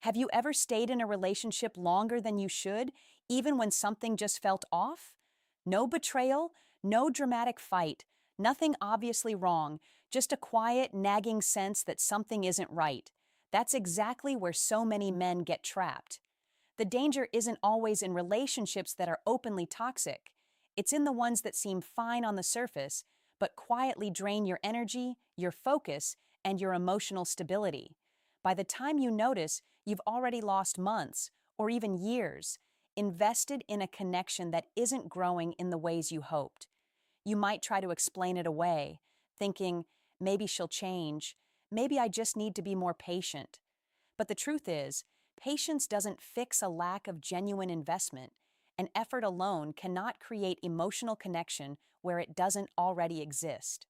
Have you ever stayed in a relationship longer than you should, even when something just felt off? No betrayal, no dramatic fight, nothing obviously wrong, just a quiet, nagging sense that something isn't right. That's exactly where so many men get trapped. The danger isn't always in relationships that are openly toxic. It's in the ones that seem fine on the surface, but quietly drain your energy, your focus, and your emotional stability. By the time you notice, you've already lost months, or even years, invested in a connection that isn't growing in the ways you hoped. You might try to explain it away, thinking, maybe she'll change, maybe I just need to be more patient. But the truth is, patience doesn't fix a lack of genuine investment, and effort alone cannot create emotional connection where it doesn't already exist.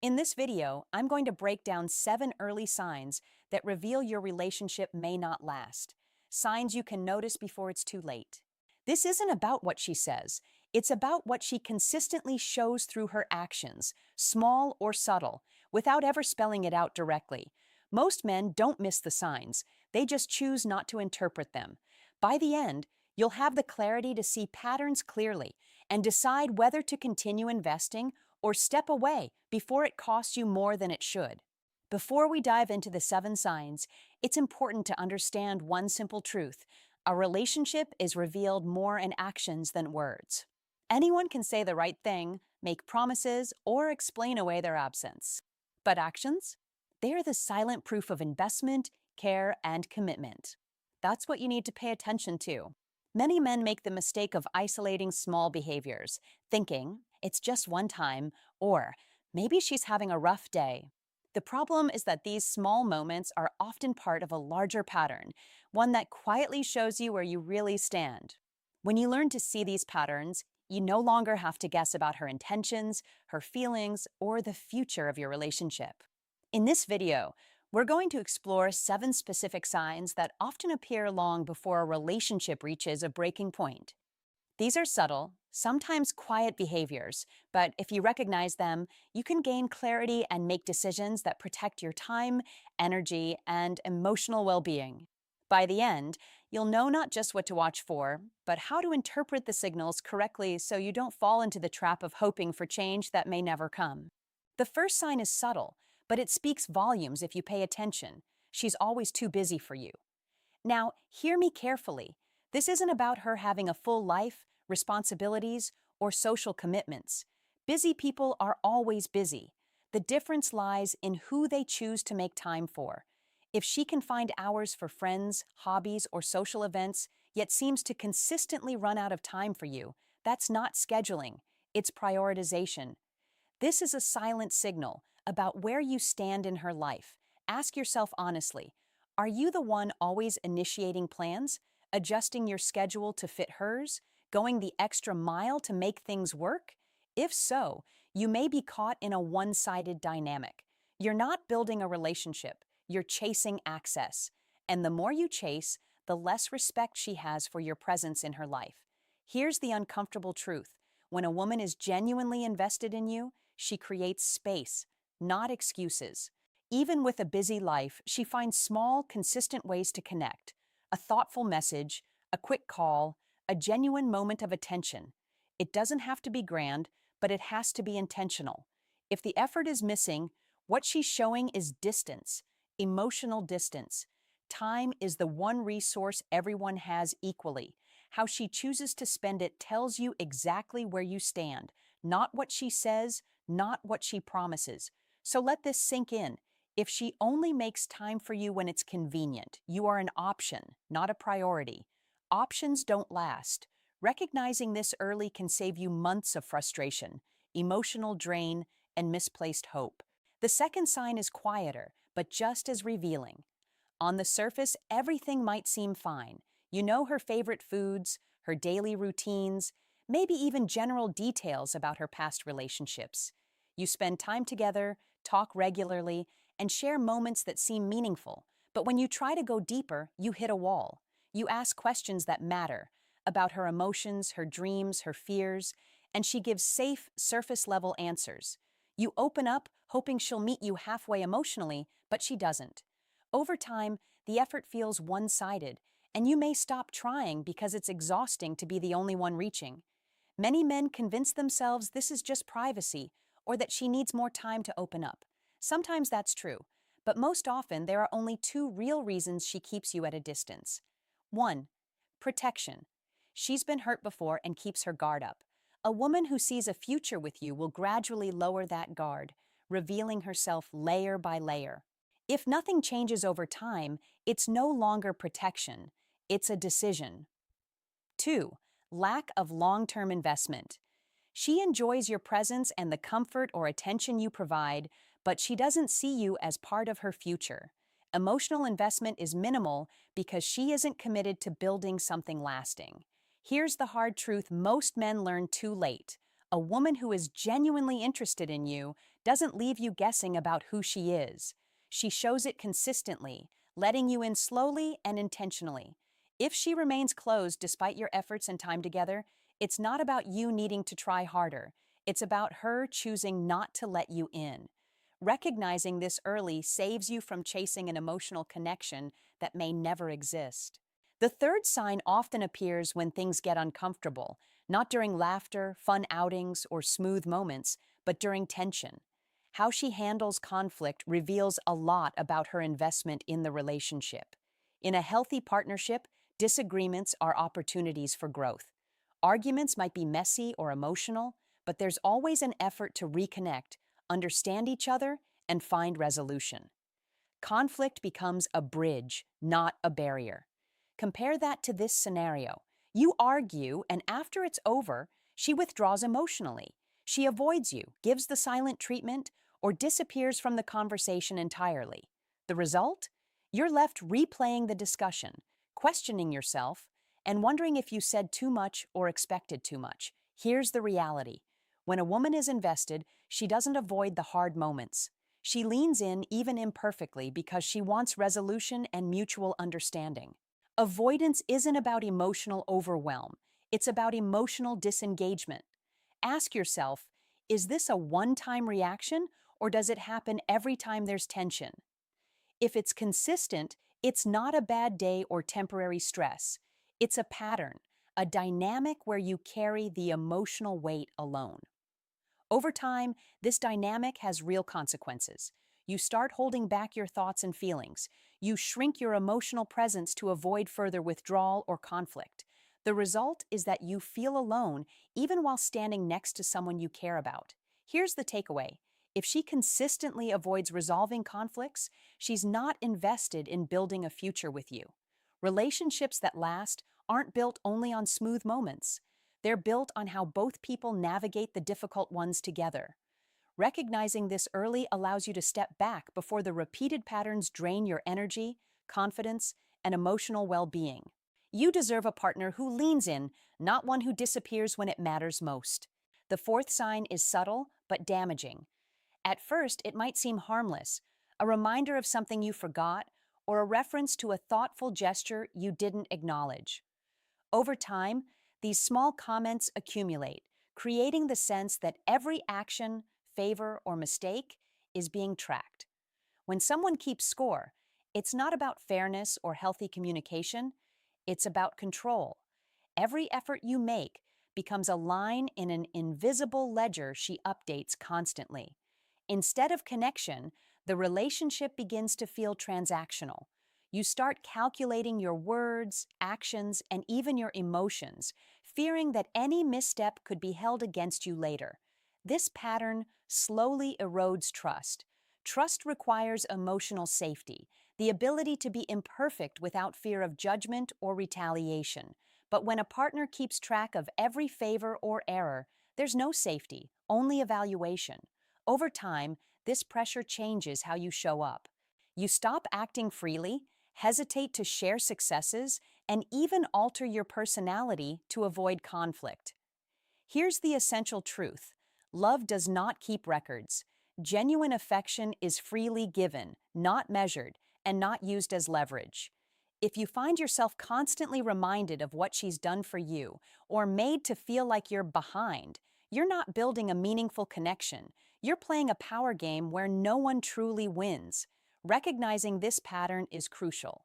In this video, I'm going to break down 7 early signs that reveal your relationship may not last. Signs you can notice before it's too late. This isn't about what she says, it's about what she consistently shows through her actions, small or subtle, without ever spelling it out directly. Most men don't miss the signs, they just choose not to interpret them. By the end, you'll have the clarity to see patterns clearly and decide whether to continue investing or step away before it costs you more than it should. Before we dive into the 7 signs, it's important to understand one simple truth. A relationship is revealed more in actions than words. Anyone can say the right thing, make promises, or explain away their absence. But actions? They are the silent proof of investment, care, and commitment. That's what you need to pay attention to. Many men make the mistake of isolating small behaviors, thinking, it's just one time, or maybe she's having a rough day. The problem is that these small moments are often part of a larger pattern, one that quietly shows you where you really stand. When you learn to see these patterns, you no longer have to guess about her intentions, her feelings, or the future of your relationship. In this video, we're going to explore 7 specific signs that often appear long before a relationship reaches a breaking point. These are subtle, sometimes quiet behaviors, but if you recognize them, you can gain clarity and make decisions that protect your time, energy, and emotional well-being. By the end, you'll know not just what to watch for, but how to interpret the signals correctly so you don't fall into the trap of hoping for change that may never come. The first sign is subtle, but it speaks volumes if you pay attention. She's always too busy for you. Now, hear me carefully. This isn't about her having a full life, responsibilities, or social commitments. Busy people are always busy. The difference lies in who they choose to make time for. If she can find hours for friends, hobbies, or social events, yet seems to consistently run out of time for you, that's not scheduling, it's prioritization. This is a silent signal about where you stand in her life. Ask yourself honestly, are you the one always initiating plans, adjusting your schedule to fit hers, going the extra mile to make things work? If so, you may be caught in a one-sided dynamic. You're not building a relationship, you're chasing access. And the more you chase, the less respect she has for your presence in her life. Here's the uncomfortable truth. When a woman is genuinely invested in you, she creates space, not excuses. Even with a busy life, she finds small, consistent ways to connect. A thoughtful message, a quick call, a genuine moment of attention. It doesn't have to be grand, but it has to be intentional. If the effort is missing, what she's showing is distance, emotional distance. Time is the one resource everyone has equally. How she chooses to spend it tells you exactly where you stand, not what she says, not what she promises. So let this sink in. If she only makes time for you when it's convenient, you are an option, not a priority. Options don't last. Recognizing this early can save you months of frustration, emotional drain, and misplaced hope. The second sign is quieter, but just as revealing. On the surface, everything might seem fine. You know her favorite foods, her daily routines, maybe even general details about her past relationships. You spend time together, talk regularly, and share moments that seem meaningful. But when you try to go deeper, you hit a wall. You ask questions that matter about her emotions, her dreams, her fears, and she gives safe, surface-level answers. You open up, hoping she'll meet you halfway emotionally, but she doesn't. Over time, the effort feels one-sided, and you may stop trying because it's exhausting to be the only one reaching. Many men convince themselves this is just privacy or that she needs more time to open up. Sometimes that's true, but most often there are only two real reasons she keeps you at a distance. 1. Protection. She's been hurt before and keeps her guard up. A woman who sees a future with you will gradually lower that guard, revealing herself layer by layer. If nothing changes over time, it's no longer protection, it's a decision. 2. Lack of long-term investment. She enjoys your presence and the comfort or attention you provide, but she doesn't see you as part of her future. Emotional investment is minimal because she isn't committed to building something lasting. Here's the hard truth most men learn too late. A woman who is genuinely interested in you doesn't leave you guessing about who she is. She shows it consistently, letting you in slowly and intentionally. If she remains closed despite your efforts and time together, it's not about you needing to try harder. It's about her choosing not to let you in. Recognizing this early saves you from chasing an emotional connection that may never exist. The third sign often appears when things get uncomfortable, not during laughter, fun outings, or smooth moments, but during tension. How she handles conflict reveals a lot about her investment in the relationship. In a healthy partnership, disagreements are opportunities for growth. Arguments might be messy or emotional, but there's always an effort to reconnect, understand each other, and find resolution. Conflict becomes a bridge, not a barrier. Compare that to this scenario. You argue, and after it's over, she withdraws emotionally. She avoids you, gives the silent treatment, or disappears from the conversation entirely. The result? You're left replaying the discussion, questioning yourself, and wondering if you said too much or expected too much. Here's the reality. When a woman is invested, she doesn't avoid the hard moments. She leans in even imperfectly because she wants resolution and mutual understanding. Avoidance isn't about emotional overwhelm. It's about emotional disengagement. Ask yourself, is this a one-time reaction or does it happen every time there's tension? If it's consistent, it's not a bad day or temporary stress. It's a pattern, a dynamic where you carry the emotional weight alone. Over time, this dynamic has real consequences. You start holding back your thoughts and feelings. You shrink your emotional presence to avoid further withdrawal or conflict. The result is that you feel alone even while standing next to someone you care about. Here's the takeaway. If she consistently avoids resolving conflicts, she's not invested in building a future with you. Relationships that last aren't built only on smooth moments. They're built on how both people navigate the difficult ones together. Recognizing this early allows you to step back before the repeated patterns drain your energy, confidence, and emotional well-being. You deserve a partner who leans in, not one who disappears when it matters most. The fourth sign is subtle but damaging. At first, it might seem harmless, a reminder of something you forgot, or a reference to a thoughtful gesture you didn't acknowledge. Over time, these small comments accumulate, creating the sense that every action, favor, or mistake is being tracked. When someone keeps score, it's not about fairness or healthy communication, it's about control. Every effort you make becomes a line in an invisible ledger she updates constantly. Instead of connection, the relationship begins to feel transactional. You start calculating your words, actions, and even your emotions, fearing that any misstep could be held against you later. This pattern slowly erodes trust. Trust requires emotional safety, the ability to be imperfect without fear of judgment or retaliation. But when a partner keeps track of every favor or error, there's no safety, only evaluation. Over time, this pressure changes how you show up. You stop acting freely, hesitate to share successes, and even alter your personality to avoid conflict. Here's the essential truth. Love does not keep records. Genuine affection is freely given, not measured, and not used as leverage. If you find yourself constantly reminded of what she's done for you, or made to feel like you're behind, you're not building a meaningful connection. You're playing a power game where no one truly wins. Recognizing this pattern is crucial.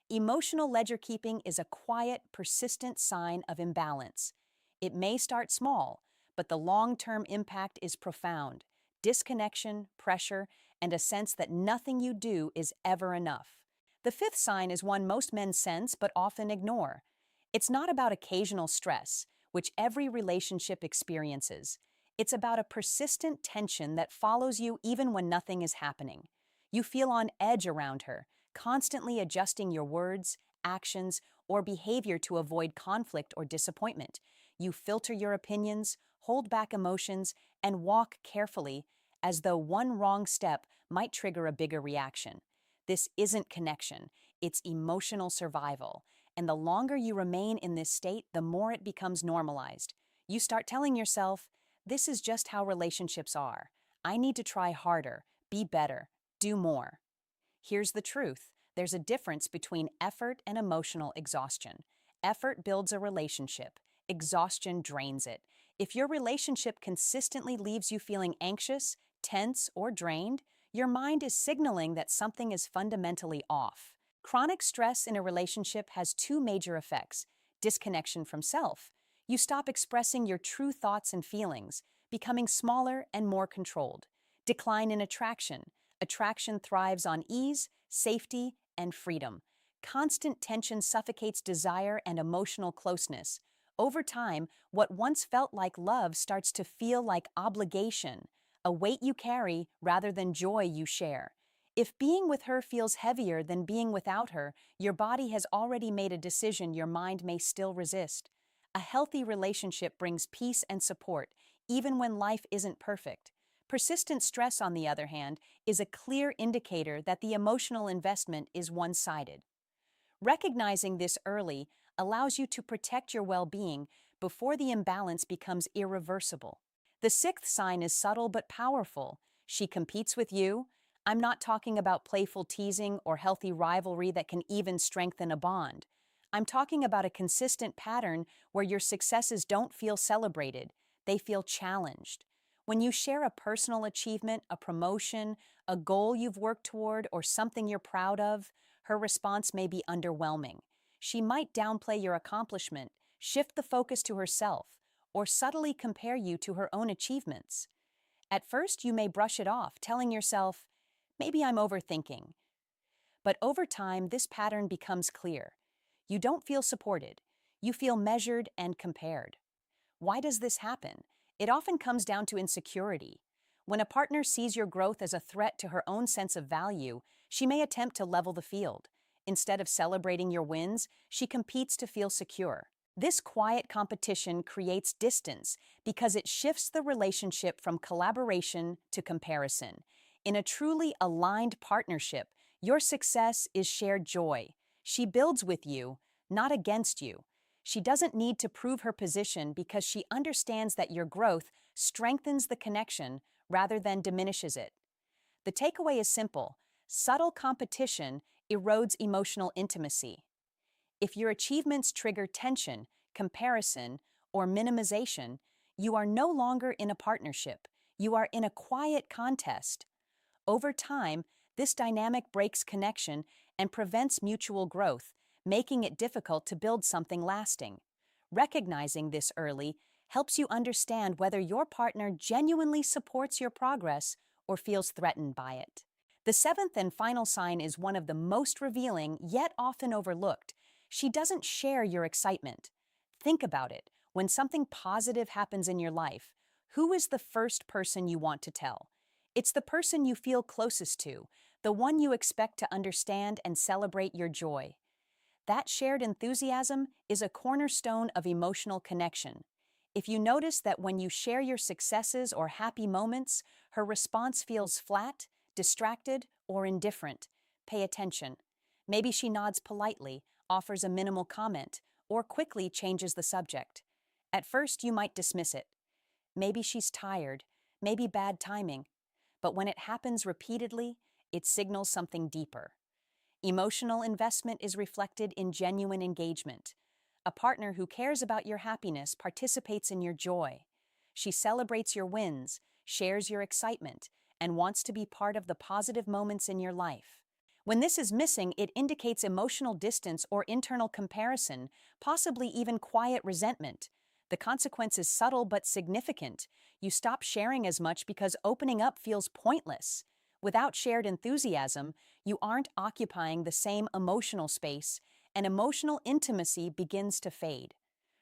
Emotional ledger keeping is a quiet, persistent sign of imbalance. It may start small, but the long-term impact is profound. Disconnection, pressure, and a sense that nothing you do is ever enough. The fifth sign is one most men sense but often ignore. It's not about occasional stress, which every relationship experiences. It's about a persistent tension that follows you even when nothing is happening. You feel on edge around her, constantly adjusting your words, actions, or behavior to avoid conflict or disappointment. You filter your opinions, hold back emotions, and walk carefully, as though one wrong step might trigger a bigger reaction. This isn't connection, it's emotional survival. And the longer you remain in this state, the more it becomes normalized. You start telling yourself, this is just how relationships are. I need to try harder, be better, do more. Here's the truth. There's a difference between effort and emotional exhaustion. Effort builds a relationship. Exhaustion drains it. If your relationship consistently leaves you feeling anxious, tense, or drained, your mind is signaling that something is fundamentally off. Chronic stress in a relationship has two major effects: disconnection from self. You stop expressing your true thoughts and feelings, becoming smaller and more controlled. Decline in attraction. Attraction thrives on ease, safety, and freedom. Constant tension suffocates desire and emotional closeness. Over time, what once felt like love starts to feel like obligation, a weight you carry rather than joy you share. If being with her feels heavier than being without her, your body has already made a decision your mind may still resist. A healthy relationship brings peace and support, even when life isn't perfect. Persistent stress, on the other hand, is a clear indicator that the emotional investment is one-sided. Recognizing this early allows you to protect your well-being before the imbalance becomes irreversible. The sixth sign is subtle but powerful. She competes with you. I'm not talking about playful teasing or healthy rivalry that can even strengthen a bond. I'm talking about a consistent pattern where your successes don't feel celebrated, they feel challenged. When you share a personal achievement, a promotion, a goal you've worked toward, or something you're proud of, her response may be underwhelming. She might downplay your accomplishment, shift the focus to herself, or subtly compare you to her own achievements. At first, you may brush it off, telling yourself, maybe I'm overthinking. But over time, this pattern becomes clear. You don't feel supported. You feel measured and compared. Why does this happen? It often comes down to insecurity. When a partner sees your growth as a threat to her own sense of value, she may attempt to level the field. Instead of celebrating your wins, she competes to feel secure. This quiet competition creates distance because it shifts the relationship from collaboration to comparison. In a truly aligned partnership, your success is shared joy. She builds with you, not against you. She doesn't need to prove her position because she understands that your growth strengthens the connection rather than diminishes it. The takeaway is simple: subtle competition erodes emotional intimacy. If your achievements trigger tension, comparison, or minimization, you are no longer in a partnership. You are in a quiet contest. Over time, this dynamic breaks connection and prevents mutual growth, making it difficult to build something lasting. Recognizing this early helps you understand whether your partner genuinely supports your progress or feels threatened by it. The seventh and final sign is one of the most revealing, yet often overlooked. She doesn't share your excitement. Think about it. When something positive happens in your life, who is the first person you want to tell? It's the person you feel closest to, the one you expect to understand and celebrate your joy. That shared enthusiasm is a cornerstone of emotional connection. If you notice that when you share your successes or happy moments, her response feels flat, distracted, or indifferent, pay attention. Maybe she nods politely, offers a minimal comment, or quickly changes the subject. At first, you might dismiss it. Maybe she's tired, maybe bad timing. But when it happens repeatedly, it signals something deeper. Emotional investment is reflected in genuine engagement. A partner who cares about your happiness participates in your joy. She celebrates your wins, shares your excitement, and wants to be part of the positive moments in your life. When this is missing, it indicates emotional distance or internal comparison, possibly even quiet resentment. The consequence is subtle but significant. You stop sharing as much because opening up feels pointless. Without shared enthusiasm, you aren't occupying the same emotional space, and emotional intimacy begins to fade.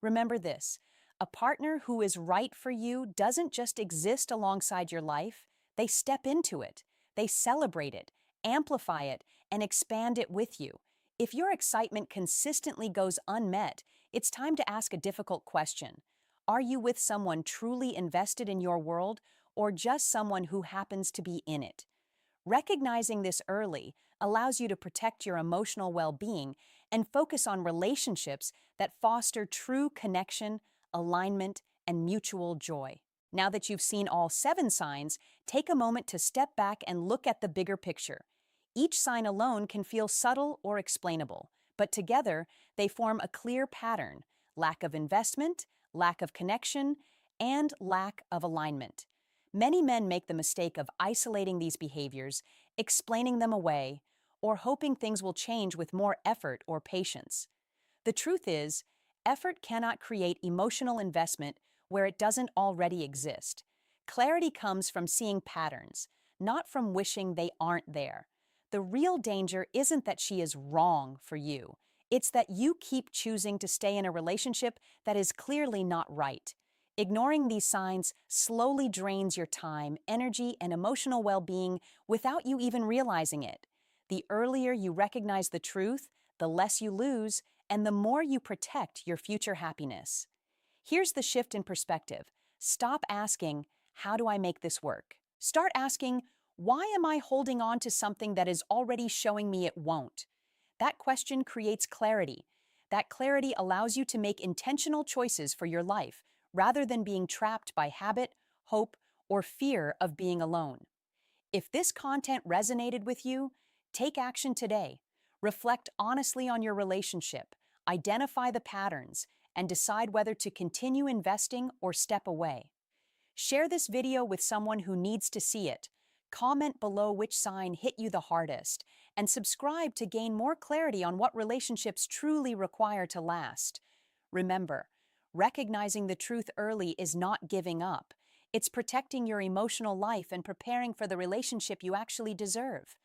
Remember this: a partner who is right for you doesn't just exist alongside your life, they step into it, they celebrate it, amplify it, and expand it with you. If your excitement consistently goes unmet, it's time to ask a difficult question. Are you with someone truly invested in your world, or just someone who happens to be in it? Recognizing this early allows you to protect your emotional well-being and focus on relationships that foster true connection, alignment, and mutual joy. Now that you've seen all 7 signs, take a moment to step back and look at the bigger picture. Each sign alone can feel subtle or explainable, but together they form a clear pattern: lack of investment, lack of connection, and lack of alignment. Many men make the mistake of isolating these behaviors, explaining them away, or hoping things will change with more effort or patience. The truth is, effort cannot create emotional investment where it doesn't already exist. Clarity comes from seeing patterns, not from wishing they aren't there. The real danger isn't that she is wrong for you. It's that you keep choosing to stay in a relationship that is clearly not right. Ignoring these signs slowly drains your time, energy, and emotional well-being without you even realizing it. The earlier you recognize the truth, the less you lose, and the more you protect your future happiness. Here's the shift in perspective. Stop asking, "How do I make this work?" Start asking, "Why am I holding on to something that is already showing me it won't?" That question creates clarity. That clarity allows you to make intentional choices for your life rather than being trapped by habit, hope, or fear of being alone. If this content resonated with you, take action today. Reflect honestly on your relationship, identify the patterns, and decide whether to continue investing or step away. Share this video with someone who needs to see it. Comment below which sign hit you the hardest, and subscribe to gain more clarity on what relationships truly require to last. Remember, recognizing the truth early is not giving up. It's protecting your emotional life and preparing for the relationship you actually deserve.